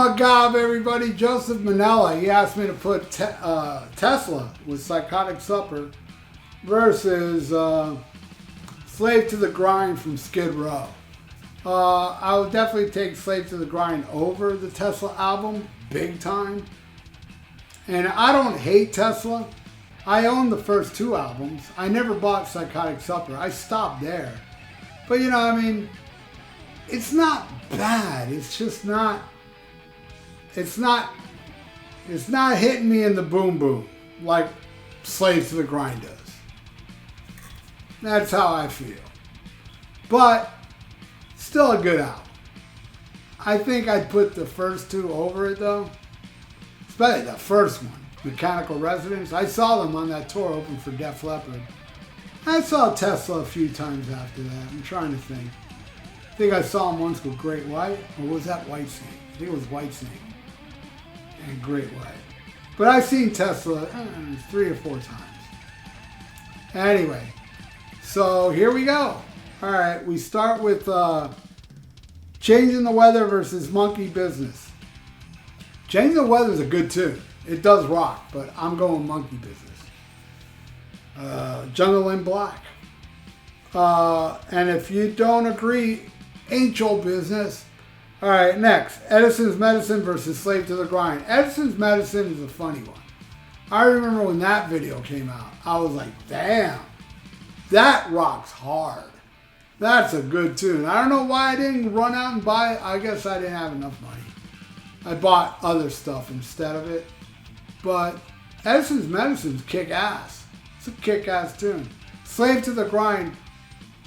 my God, everybody. Joseph Manella, he asked me to put Tesla with Psychotic Supper versus Slave to the Grind from Skid Row. I would definitely take Slave to the Grind over the Tesla album, big time. And I don't hate Tesla. I own the first two albums. I never bought Psychotic Supper. I stopped there. But you know, I mean, it's not bad. It's just not, it's not hitting me in the boom boom like Slave to the Grind does. That's how I feel. But still a good album. I think I'd put the first two over it though. Especially the first one, Mechanical Resonance. I saw them on that tour open for Def Leppard. I saw Tesla a few times after that. I'm trying to think. I think I saw him once with Great White. Or was that White Snake? I think it was White Snake and Great White. But I've seen Tesla 3 or 4 times. Anyway, so here we go. All right, we start with Changing the Weather versus Monkey Business. Changing the Weather is a good tune. It does rock, but I'm going Monkey Business. Jungle in Black. And if you don't agree, Ain't Your Business. All right, next. Edison's Medicine versus Slave to the Grind. Edison's Medicine is a funny one. I remember when that video came out, I was like, damn, that rocks hard. That's a good tune. I don't know why I didn't run out and buy it. I guess I didn't have enough money. I bought other stuff instead of it. But Edison's Medicine's kick ass. It's a kick ass tune. Slave to the Grind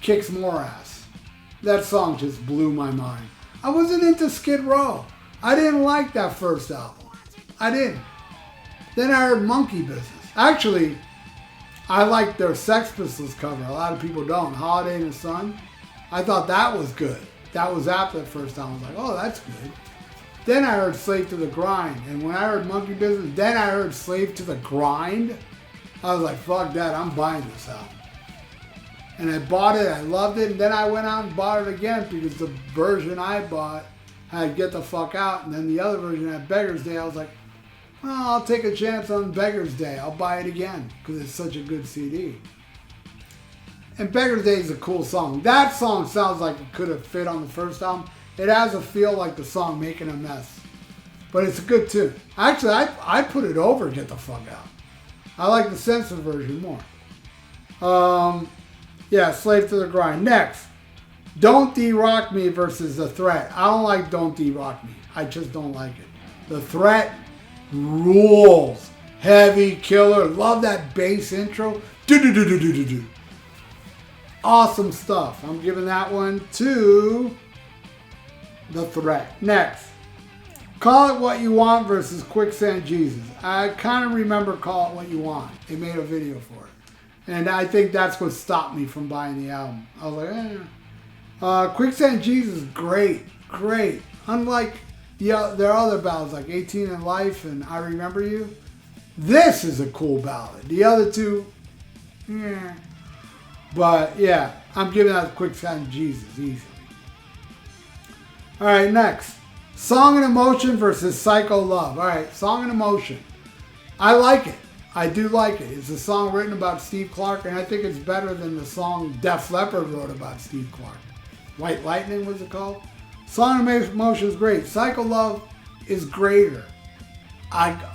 kicks more ass. That song just blew my mind. I wasn't into Skid Row. I didn't like that first album. I didn't. Then I heard Monkey Business. Actually, I liked their Sex Pistols cover. A lot of people don't. Holiday in the Sun. I thought that was good. That was after the first album. I was like, oh, that's good. Then I heard Slave to the Grind. And when I heard Monkey Business, then I heard Slave to the Grind. I was like, fuck that. I'm buying this album. And I bought it. I loved it. And then I went out and bought it again because the version I bought had Get the Fuck Out. And then the other version had Beggar's Day. I was like, well, I'll take a chance on Beggar's Day. I'll buy it again because it's such a good CD. And Beggar's Day is a cool song. That song sounds like it could have fit on the first album. It has a feel like the song Making a Mess. But it's a good tune. Actually, I put it over Get the Fuck Out. I like the censored version more. Yeah, Slave to the Grind. Next, Don't De-Rock Me versus The Threat. I don't like Don't De-Rock Me. I just don't like it. The Threat rules. Heavy killer. Love that bass intro. Do-do-do-do-do-do-do. Awesome stuff. I'm giving that one to The Threat. Next, Call It What You Want versus Quicksand Jesus. I kind of remember Call It What You Want. They made a video for it. And I think that's what stopped me from buying the album. I was like, Quicksand Jesus, great. Unlike their other ballads like 18 in Life and I Remember You, this is a cool ballad. The other two, yeah. But yeah, I'm giving that Quicksand Jesus easily. All right, next. Song and Emotion versus Psycho Love. All right, Song and Emotion. I like it. I do like it. It's a song written about Steve Clark, and I think it's better than the song Def Leppard wrote about Steve Clark. White Lightning, was it called? Song and Emotion is great. Psycho Love is greater.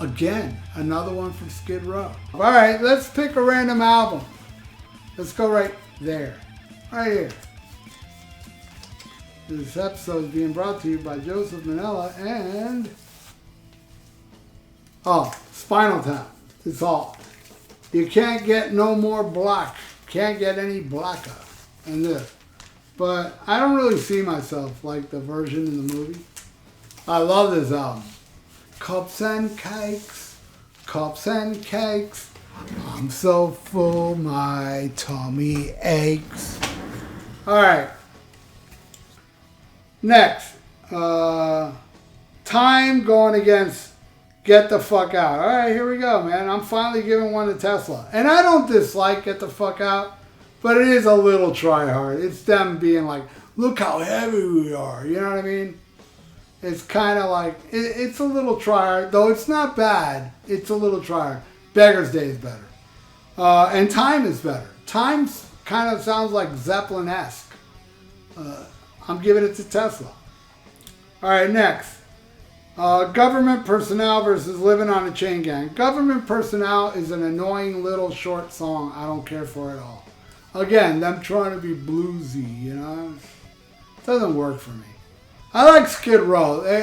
Again, another one from Skid Row. All right, let's pick a random album. Let's go right there. Right here. This episode is being brought to you by Joseph Manella and Spinal Tap. It's all. You can't get no more black. Can't get any blacker than this. But I don't really see myself like the version in the movie. I love this album. Cups and cakes. Cups and cakes. I'm so full, my tummy aches. Alright. Next. Time going against Get the Fuck Out. Alright, here we go, man. I'm finally giving one to Tesla. And I don't dislike Get the Fuck Out, but it is a little try hard. It's them being like, look how heavy we are. You know what I mean? It's kind of like, it's a little try-hard, though it's not bad. It's a little try-hard. Beggar's Day is better. And Time is better. Time's kind of sounds like Zeppelin-esque. I'm giving it to Tesla. All right, next. Government Personnel versus Living on a Chain Gang. Government Personnel is an annoying little short song. I don't care for it at all. Again, them trying to be bluesy, you know. It doesn't work for me. I like Skid Row. They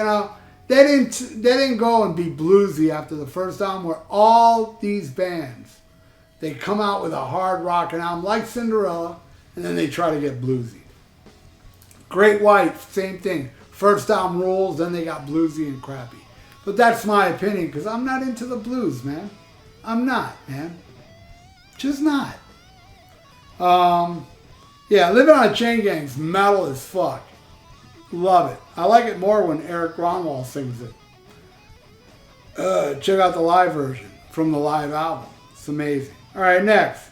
didn't go and be bluesy after the first album, where all these bands, they come out with a hard rockin' album like Cinderella, and then they try to get bluesy. Great White, same thing. First album rules, then they got bluesy and crappy. But that's my opinion, because I'm not into the blues, man. I'm not, man. Just not. Yeah, Living on a Chain Gang's metal as fuck. Love it. I like it more when Eric Gronwall sings it. Check out the live version from the live album. It's amazing. All right, next.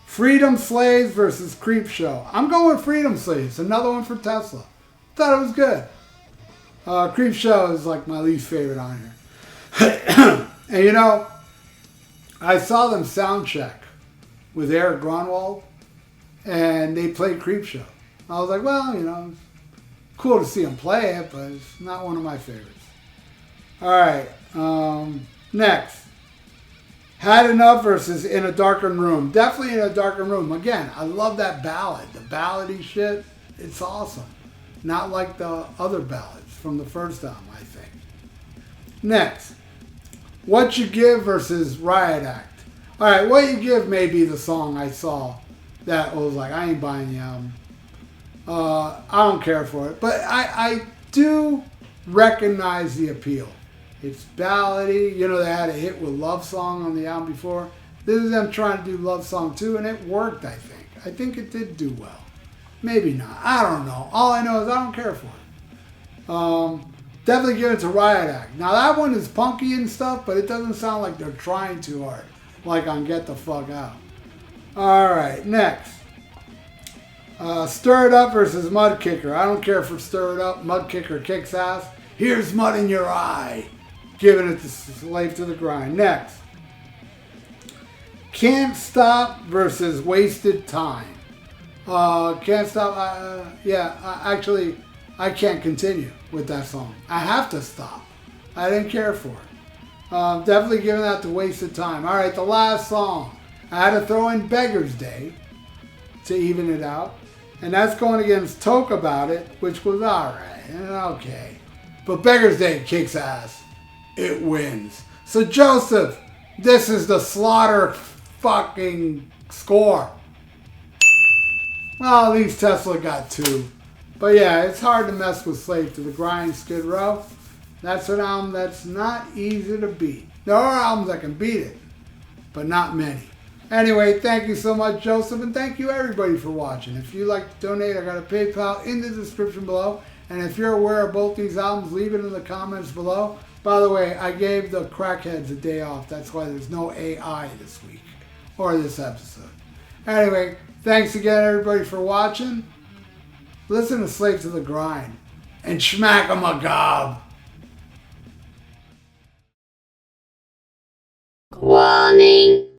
Freedom Slaves versus Creep Show. I'm going with Freedom Slaves. Another one for Tesla. Thought it was good. Creep Show is like my least favorite on here. And you know, I saw them sound check with Eric Gronwald, and they played Creep Show. I was like, well, you know, cool to see them play it, but it's not one of my favorites. All right, next. Had Enough versus In a Darkened Room. Definitely In a Darkened Room. Again, I love that ballad. The ballady shit, it's awesome. Not like the other ballads from the first album, I think. Next. What You Give versus Riot Act. All right, What You Give may be the song I saw that was like, I ain't buying the album. I don't care for it. But I do recognize the appeal. It's ballady. You know, they had a hit with Love Song on the album before. This is them trying to do Love Song too, and it worked, I think. I think it did do well. Maybe not. I don't know. All I know is I don't care for it. Definitely give it to Riot Act. Now that one is punky and stuff, but it doesn't sound like they're trying too hard. Like on Get the Fuck Out. Alright, next. Stir It Up versus Mud Kicker. I don't care for Stir It Up. Mud Kicker kicks ass. Here's Mud in Your Eye. Giving it to Slave to the Grind. Next. Can't Stop versus Wasted Time. Can't Stop. Actually, I can't continue with that song. I have to stop. I didn't care for it. Definitely giving that to Wasted Time. All right, the last song. I had to throw in Beggar's Day to even it out. And that's going against Talk About It, which was alright. Okay. But Beggar's Day kicks ass. It wins. So Joseph, this is the Slaughter fucking score. Well, at least Tesla got 2. But yeah, it's hard to mess with Slave to the Grind, Skid Row. That's an album that's not easy to beat. There are albums that can beat it, but not many. Anyway, thank you so much, Joseph, and thank you everybody for watching. If you'd like to donate, I got a PayPal in the description below. And if you're aware of both these albums, leave it in the comments below. By the way, I gave the crackheads a day off. That's why there's no AI this week or this episode. Anyway, thanks again, everybody, for watching. Listen to Slave to the Grind and smack 'em a gob. Warning.